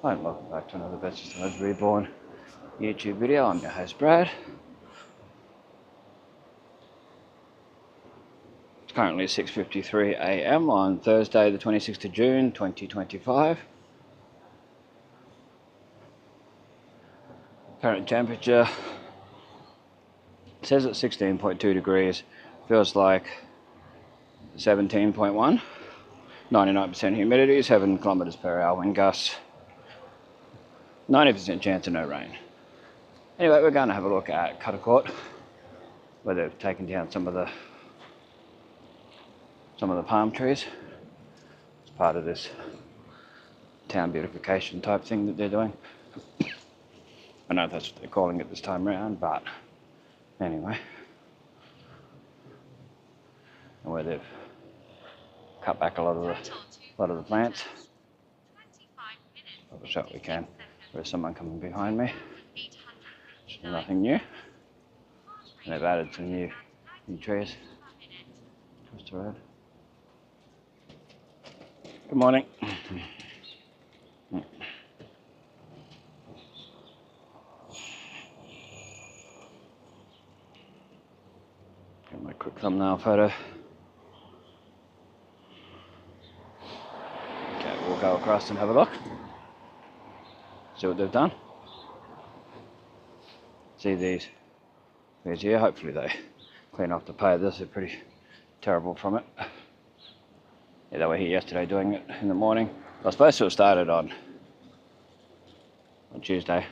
Hi and welcome back to another Bestestimes Reborn YouTube video. I'm your host Brad. It's currently 6:53 AM on Thursday the 26th of June 2025. Current temperature says it's 16.2 degrees, feels like 17.1, 99% humidity, 7 kilometers per hour wind gusts, 90% chance of no rain. Anyway, we're going to have a look at Court, where they've taken down some of the palm trees. It's part of this town beautification type thing that they're doing. I know that's what they're calling it this time around, but anyway. And where they've cut back a lot of the plants. Have a shot we can. There's someone coming behind me. Which is nothing new. And they've added some new trees across the road. Good morning. Get my quick thumbnail photo. Okay, we'll go across and have a look. See what they've done. See these here, hopefully they clean off the pave. This is pretty terrible from it. Yeah, they were here yesterday doing it in the morning. I was supposed to have started on Tuesday,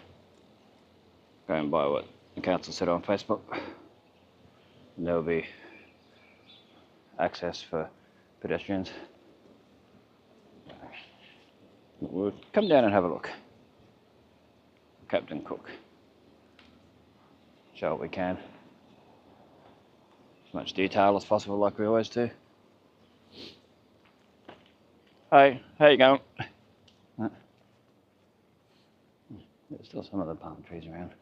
going by what the council said on Facebook. And there will be access for pedestrians. We'll come down and have a look. Captain Cook. Show what we can. As much detail as possible, like we always do. Hey, how you going? There's still some of the palm trees around.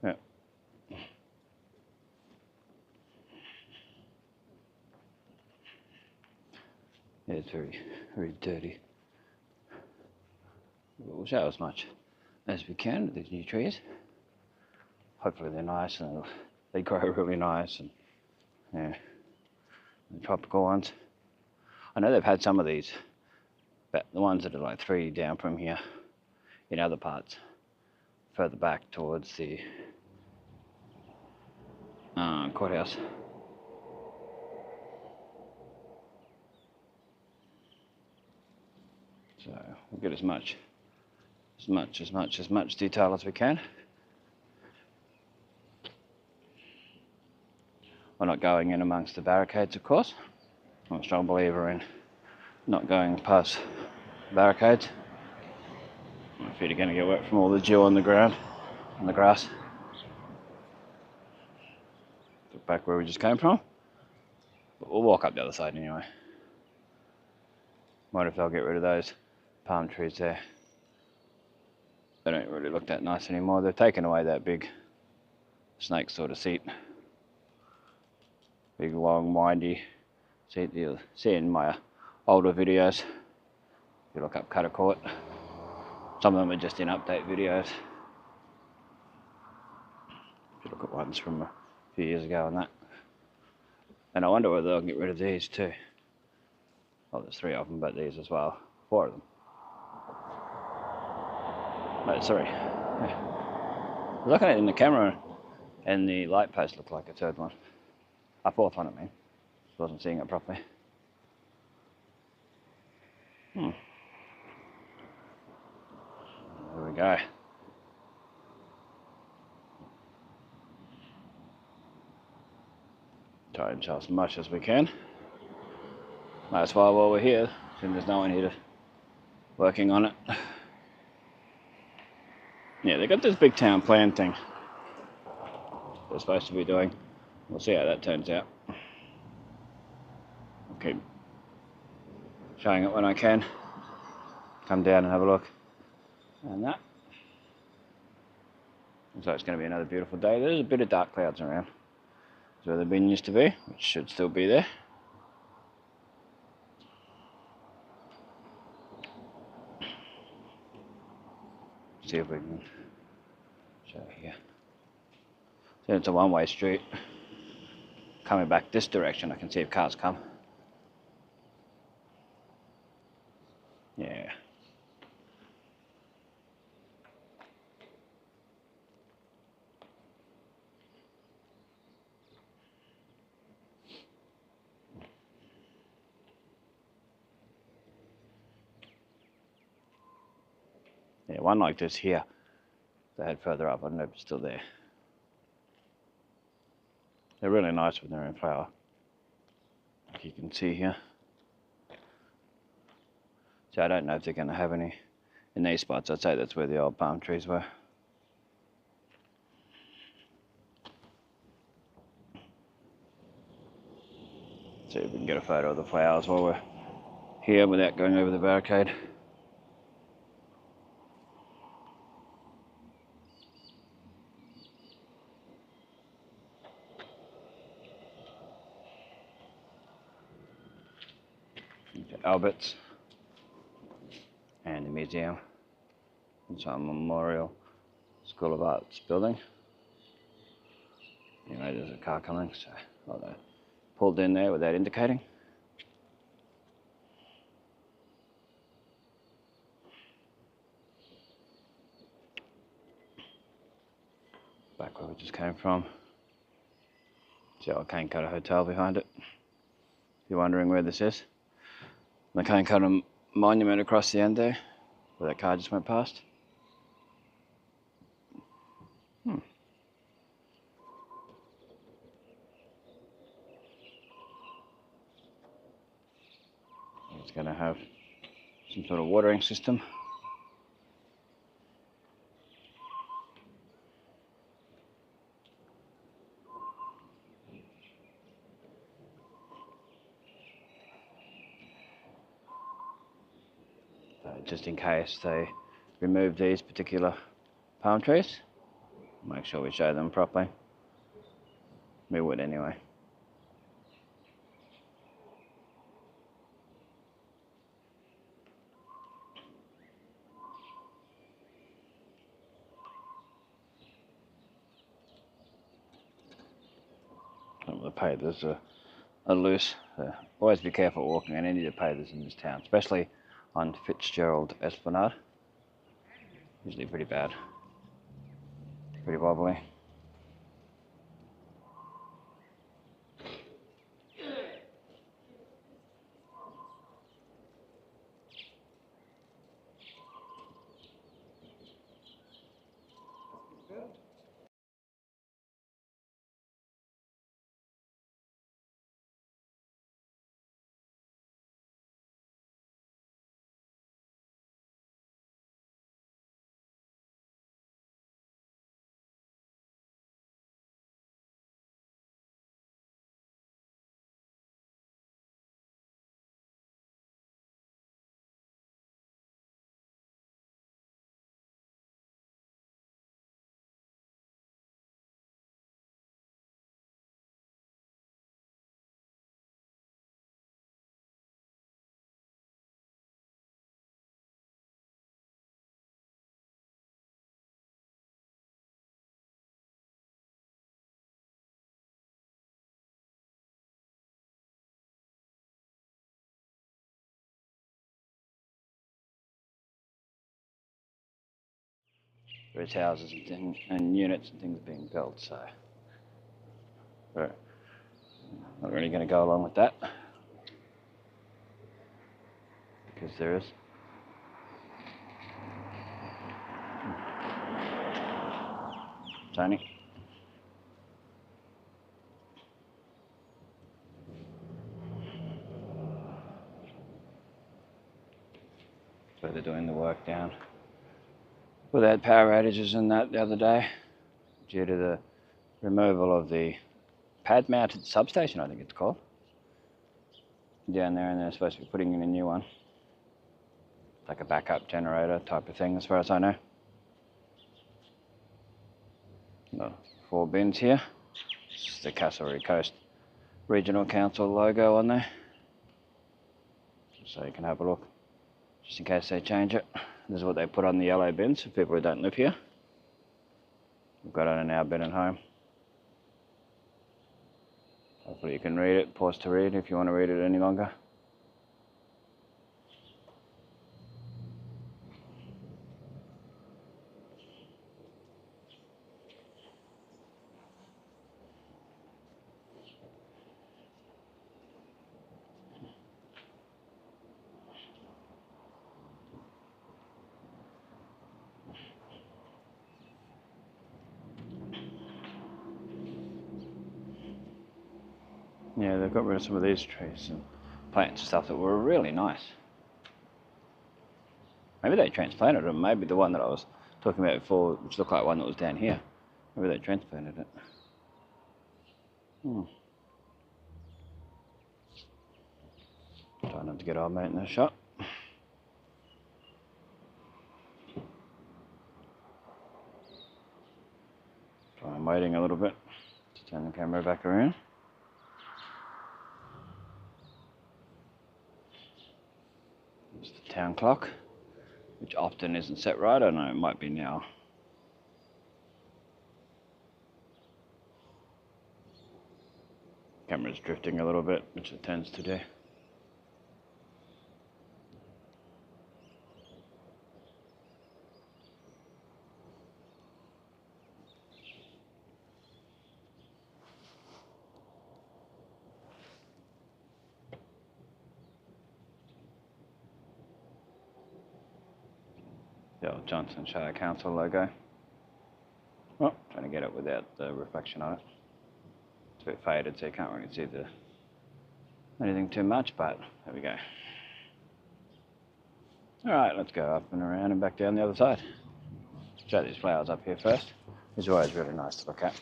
Yeah. Yeah, it's very, very dirty. We'll show as much as we can with these new trees. Hopefully they're nice and they grow really nice, and yeah, the tropical ones. I know they've had some of these, but the ones that are like 3 down from here in other parts, further back towards the courthouse. So we'll get as much detail as we can. We're not going in amongst the barricades, of course. I'm a strong believer in not going past barricades. My feet are going to get wet from all the dew on the ground, on the grass. Look back where we just came from. But we'll walk up the other side anyway. Wonder if they'll get rid of those palm trees there. They don't really look that nice anymore. They've taken away that big snake sort of seat. Big, long, windy seat you'll see in my older videos. If you look up Court, some of them are just in update videos. If you look at ones from a few years ago and that. And I wonder whether they'll get rid of these too. Well, there's 3 of them, but these as well. 4 of them. No, sorry. Yeah. Looking at it in the camera, and the light post looked like a 3rd one. A 4th one, I mean. Just wasn't seeing it properly. There we go. Try and show as much as we can. That's why while we're here, since there's no one here working on it. Yeah, they've got this big town plan thing they're supposed to be doing. We'll see how that turns out. I'll keep showing it when I can. Come down and have a look. And that. Looks like it's going to be another beautiful day. There's a bit of dark clouds around. where the bin used to be, which should still be there. See if we can show here. So it's a one-way street. Coming back this direction, I can see if cars come. Yeah. Yeah, one like this here. They had further up, I don't know if it's still there. They're really nice when they're in flower. Like you can see here. So I don't know if they're going to have any in these spots. I'd say that's where the old palm trees were. See if we can get a photo of the flowers while we're here without going over the barricade. Albert's and the museum and some Memorial School of Arts building. You know, there's a car coming, so they pulled in there without indicating. Back where we just came from. See our Cane Cutter Hotel behind it. If you're wondering where this is, the Cane Cutter monument across the end there, where that car just went past. It's going to have some sort of watering system. Just in case they remove these particular palm trees, make sure we show them properly. We would anyway. Some of the pavers are loose. So always be careful walking on any of the pavers in this town, especially on Fitzgerald Esplanade. Usually pretty bad, pretty wobbly. There's houses and units and things being built, so we're not really going to go along with that because there is. Tony. So they're doing the work down. Well, they had power outages and that the other day due to the removal of the pad-mounted substation, I think it's called, down there, and they're supposed to be putting in a new one. Like a backup generator type of thing, as far as I know. Got 4 bins here, It's the Castlereagh Coast Regional Council logo on there, so you can have a look, just in case they change it. This is what they put on the yellow bins for people who don't live here. We've got it in our bin at home. Hopefully you can read it, pause to read if you want to read it any longer. Yeah, they've got rid of some of these trees and plants and stuff that were really nice. Maybe they transplanted them. Maybe the one that I was talking about before, which looked like one that was down here, maybe they transplanted it. Trying not to get old mate in the shot. I'm waiting a little bit to turn the camera back around. It's the town clock, which often isn't set right. I don't know, it might be now. Camera's drifting a little bit, which it tends to do. The old Johnson Shire Council logo. Well, trying to get it without the reflection on it. It's a bit faded, so you can't really see anything too much, but there we go. Alright, let's go up and around and back down the other side. Show these flowers up here first. These are always really nice to look at. As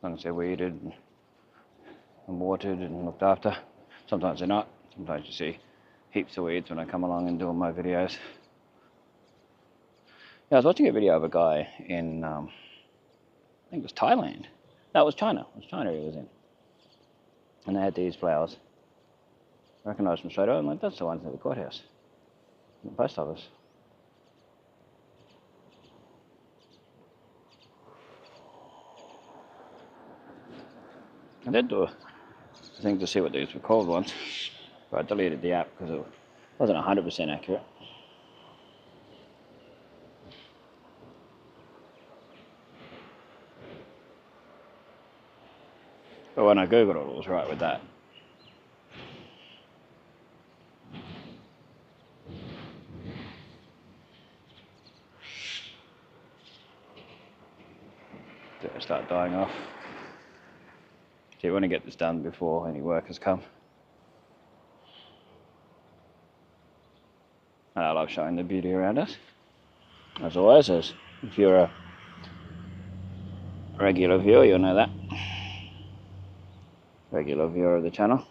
long as they're weeded and watered and looked after. Sometimes they're not. Sometimes you see heaps of weeds when I come along and do my videos. Yeah, I was watching a video of a guy in, I think it was Thailand. No, it was China. It was China he was in. And they had these flowers. I recognised them straight away. I'm like, that's the ones at the courthouse. The post office. I did do a thing to see what these were called once, but I deleted the app because it wasn't 100% accurate. But when I googled it, it was right with that. They start dying off. So you want to get this done before any workers come. And I love showing the beauty around us. As always, if you're a regular viewer, you'll know that. Regular viewer of the channel.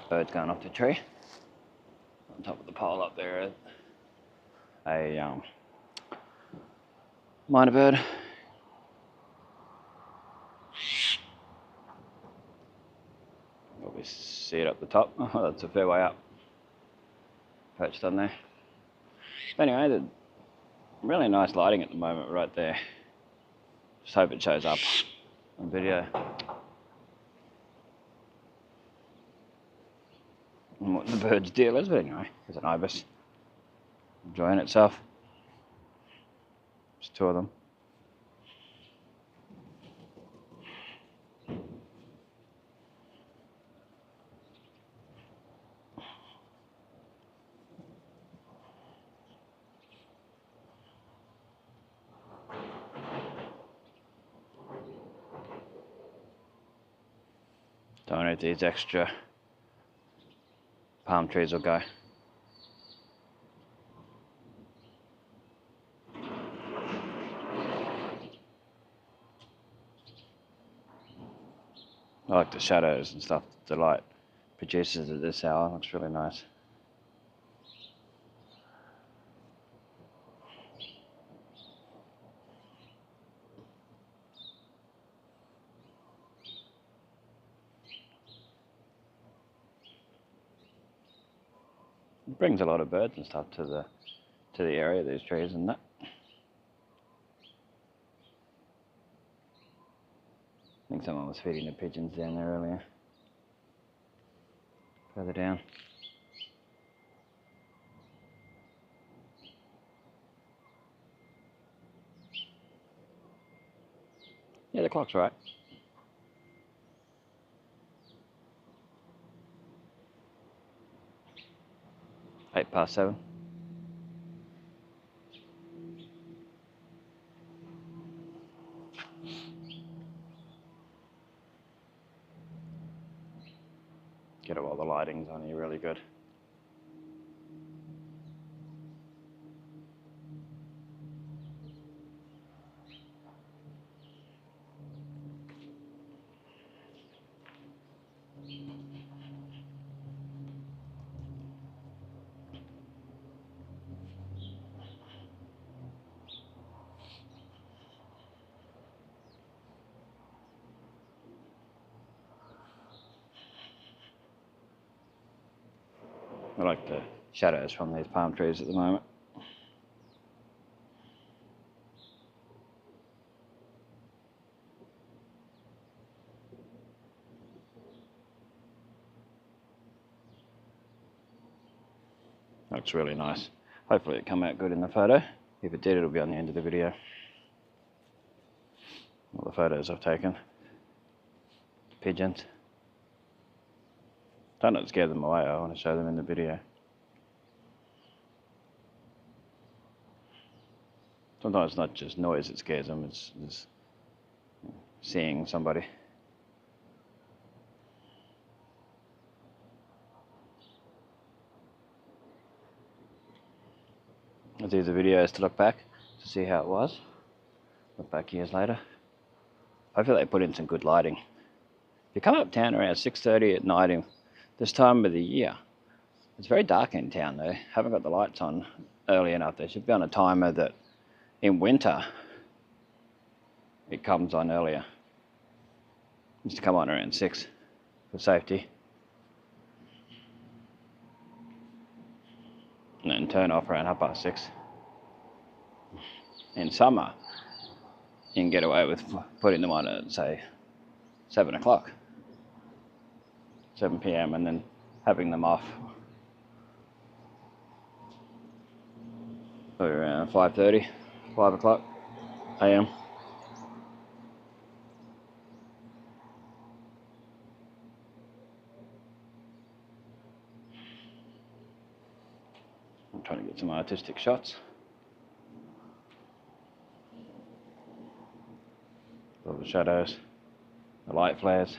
Bird's going off the tree. On top of the pole up there, a minor bird. Probably see it up the top. Oh, that's a fair way up. Perched on there. But anyway, the really nice lighting at the moment right there. Just hope it shows up on video. And what the bird's deal is, but anyway, there's an ibis enjoying itself. There's two of them. Don't know if these extra palm trees will go. I like the shadows and stuff the light produces at this hour. It looks really nice. It brings a lot of birds and stuff to the area, these trees and that. I think someone was feeding the pigeons down there earlier. Further down. Yeah, the clock's right. 7:08. Get it while the lighting's on here really good. I like the shadows from these palm trees at the moment. Looks really nice. Hopefully it come out good in the photo. If it did, it'll be on the end of the video. All the photos I've taken. Pigeons. Don't let it scare them away, I want to show them in the video. Sometimes it's not just noise that scares them, it's seeing somebody. Let's use the videos to look back to see how it was. Look back years later. Hopefully they put in some good lighting. If you come uptown around 6:30 at night in this time of the year, it's very dark in town though. Haven't got the lights on early enough. They should be on a timer that in winter it comes on earlier. It needs to come on around 6 for safety. And then turn off around 6:30. In summer, you can get away with putting them on at, say, 7 o'clock, 7 p.m. and then having them off around 5:30, 5 o'clock a.m. I'm trying to get some artistic shots. All the shadows, the light flares.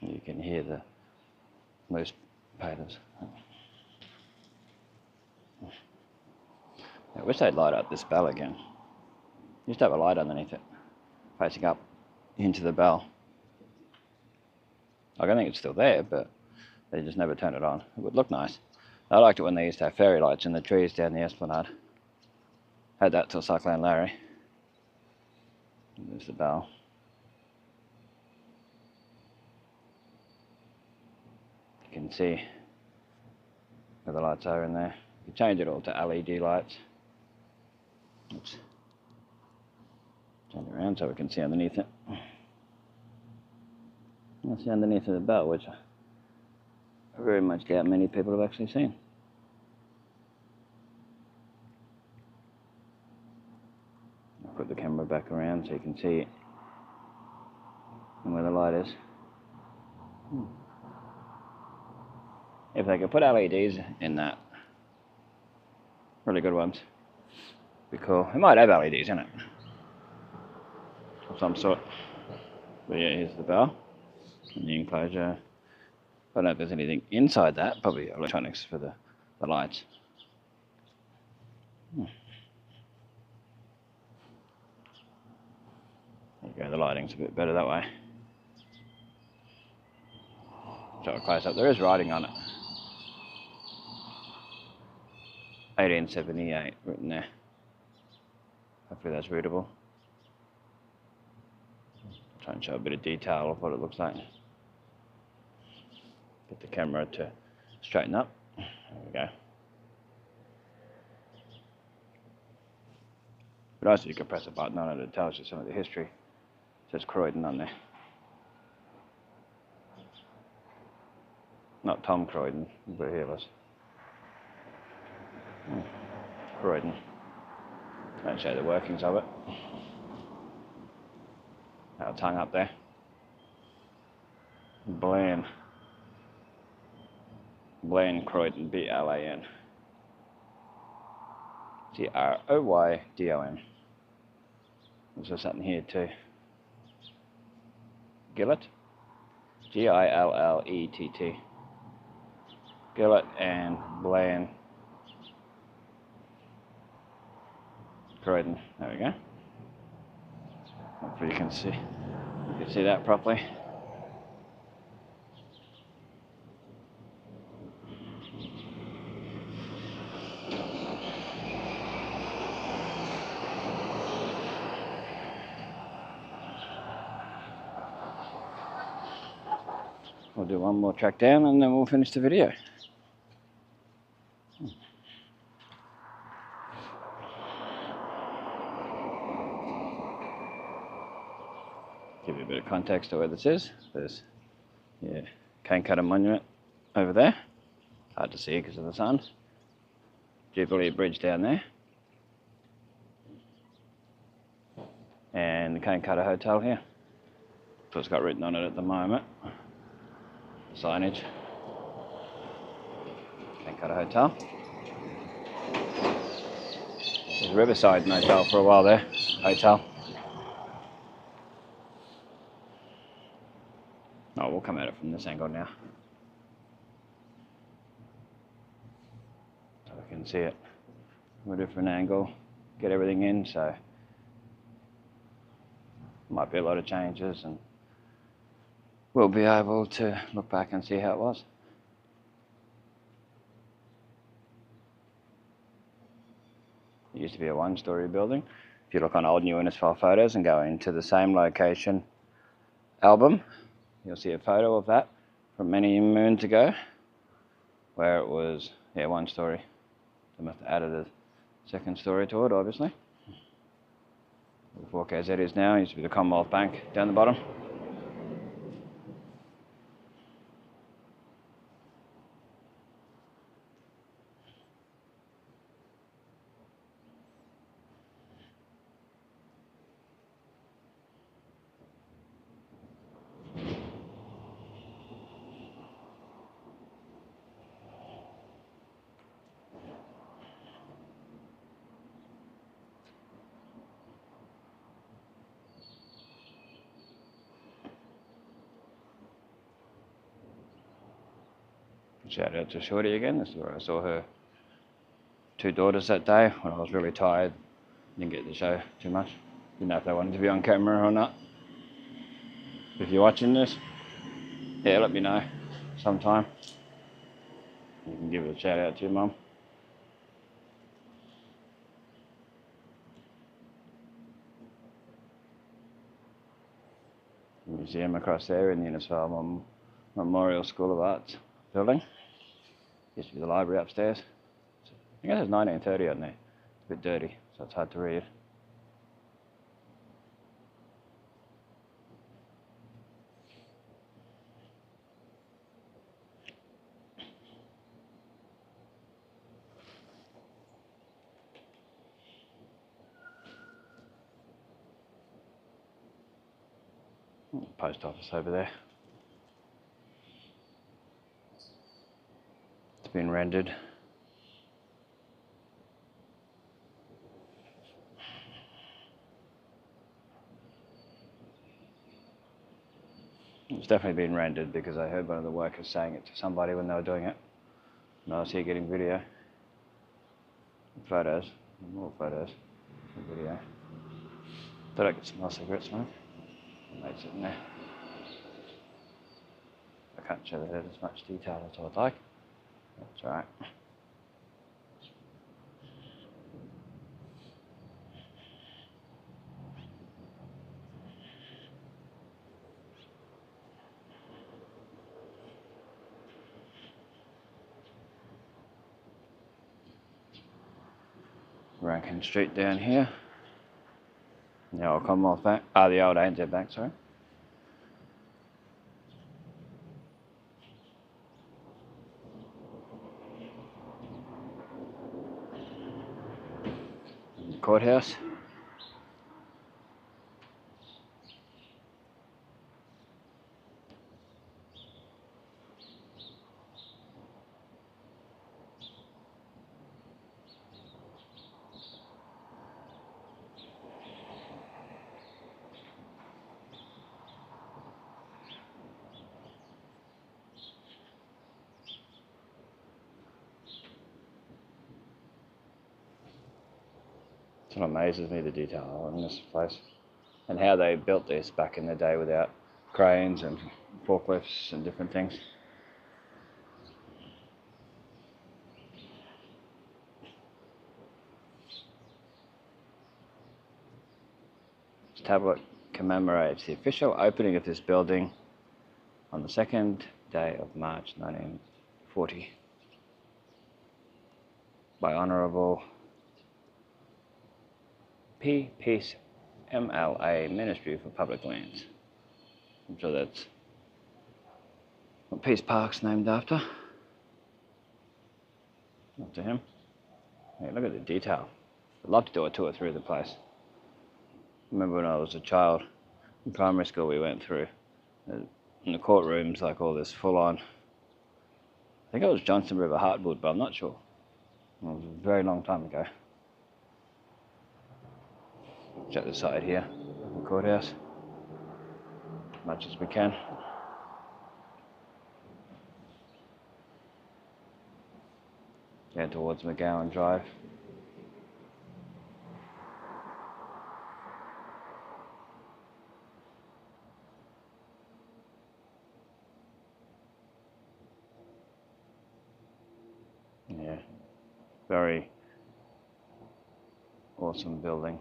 You can hear the moose paters. I wish they'd light up this bell again. Used to have a light underneath it, facing up into the bell. I don't think it's still there, but they just never turn it on. It would look nice. I liked it when they used to have fairy lights in the trees down the esplanade. Had that till Cyclone Larry. There's the bell. You can see where the lights are in there. You can change it all to LED lights. Oops. Turn it around so we can see underneath it. That's the underneath of the bell, which I very much doubt many people have actually seen. I'll put the camera back around so you can see it and where the light is. If they could put LEDs in that, really good ones, be cool. It might have LEDs in it of some sort. But yeah, here's the bell and the enclosure. I don't know if there's anything inside that, probably electronics for the lights. There you go, the lighting's a bit better that way. Show it close up. There is writing on it. 1878 written there. Hopefully that's readable. Try and show a bit of detail of what it looks like. Get the camera to straighten up. There we go. But also you can press a button on it, it tells you some of the history. It says Croydon on there. Not Tom Croydon, but he was. Croydon. Don't show the workings of it. Our tongue up there. Blan. Blan Croydon, B-L-A-N. Croydon. There's something here too. Gillett. Gillett. Gillett and Blan. Croydon. There we go. Hopefully you can see that properly. We'll do one more track down and then we'll finish the video. Give you a bit of context to where this is. There's cane cutter monument over there. Hard to see because of the sun. Jubilee Bridge down there. And the cane cutter hotel here. That's what's got written on it at the moment. Signage. Cane cutter hotel. There's Riverside Motel for a while there. Hotel. Oh, we'll come at it from this angle now. So we can see it from a different angle, get everything in, so might be a lot of changes and we'll be able to look back and see how it was. It used to be a one-story building. If you look on old new Innisfail photos and go into the same location album, you'll see a photo of that from many moons ago, where it was, one story. They must have added a second story to it, obviously. Where 4KZ is now, it used to be the Commonwealth Bank down the bottom. Shout out to Shorty again. This is where I saw her two daughters that day when I was really tired. Didn't get to show too much. Didn't know if they wanted to be on camera or not. If you're watching this, let me know sometime. You can give it a shout out to your mum. Museum across there in the Innisfail Memorial School of Arts building. Used to be the library upstairs. I think it says 1930 on there. It's a bit dirty, so it's hard to read. Post office over there. It's been rendered. It's definitely been rendered because I heard one of the workers saying it to somebody when they were doing it. And I was here getting video. Photos. More photos. And video. Thought I could smell cigarette smoke. Mate's sitting there. I can't show that in as much detail as I would like. That's alright. Rankin Street down here. The old Commonwealth Bank, the old ANZ Bank, sorry. The courthouse. It amazes me, the detail in this place and how they built this back in the day without cranes and forklifts and different things. This tablet commemorates the official opening of this building on the 2nd day of March 1940 by Honourable P. Peace MLA, Ministry for Public Lands. I'm sure that's what Peace Park's named after. After him. Hey, look at the detail. I'd love to do a tour through the place. I remember when I was a child in primary school, we went through in the courtrooms, like all this full on. I think it was Johnson River hardwood, but I'm not sure. It was a very long time ago. Check the side here of the courthouse as much as we can. Down towards McGowan Drive. Yeah, very awesome building.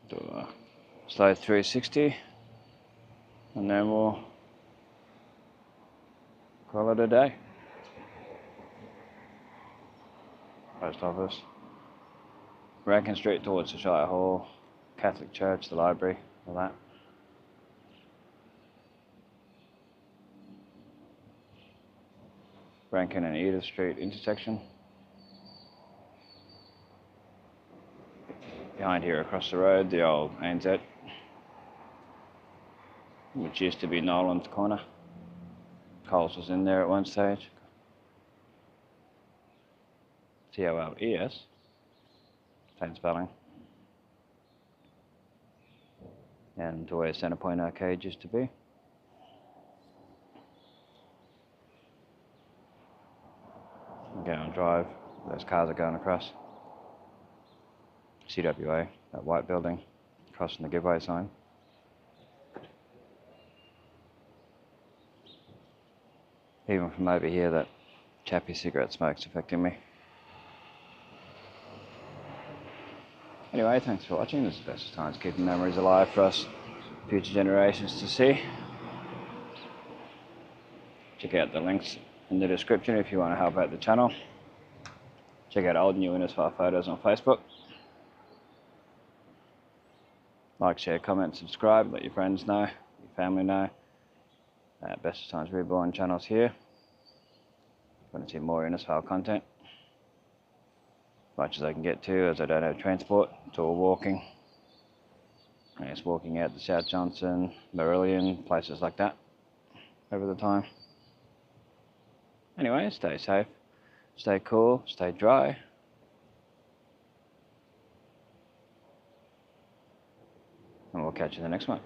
Do a slide 360 and then we'll call it a day. Post office. Rankin Street towards the Shire Hall, Catholic Church, the library, all that. Rankin and Edith Street intersection. Behind here across the road, the old ANZ, which used to be Nolan's Corner. Coles was in there at one stage. Coles, same spelling. And to where Centrepoint Arcade used to be. McGowan Drive, those cars are going across. CWA, that white building, crossing the giveaway sign. Even from over here, that chappy cigarette smoke's affecting me. Anyway, thanks for watching. This is Bestestimes, keeping memories alive for us future generations to see. Check out the links in the description if you want to help out the channel. Check out old and new Innisfail photos on Facebook. Like, share, comment, subscribe, let your friends know, your family know. Bestestimes Reborn channel's here. If you want to see more Innisfail content. As much as I can get to, as I don't have transport, it's all walking. And it's walking out to South Johnson, Marillion, places like that over the time. Anyway, stay safe, stay cool, stay dry. And we'll catch you in the next one.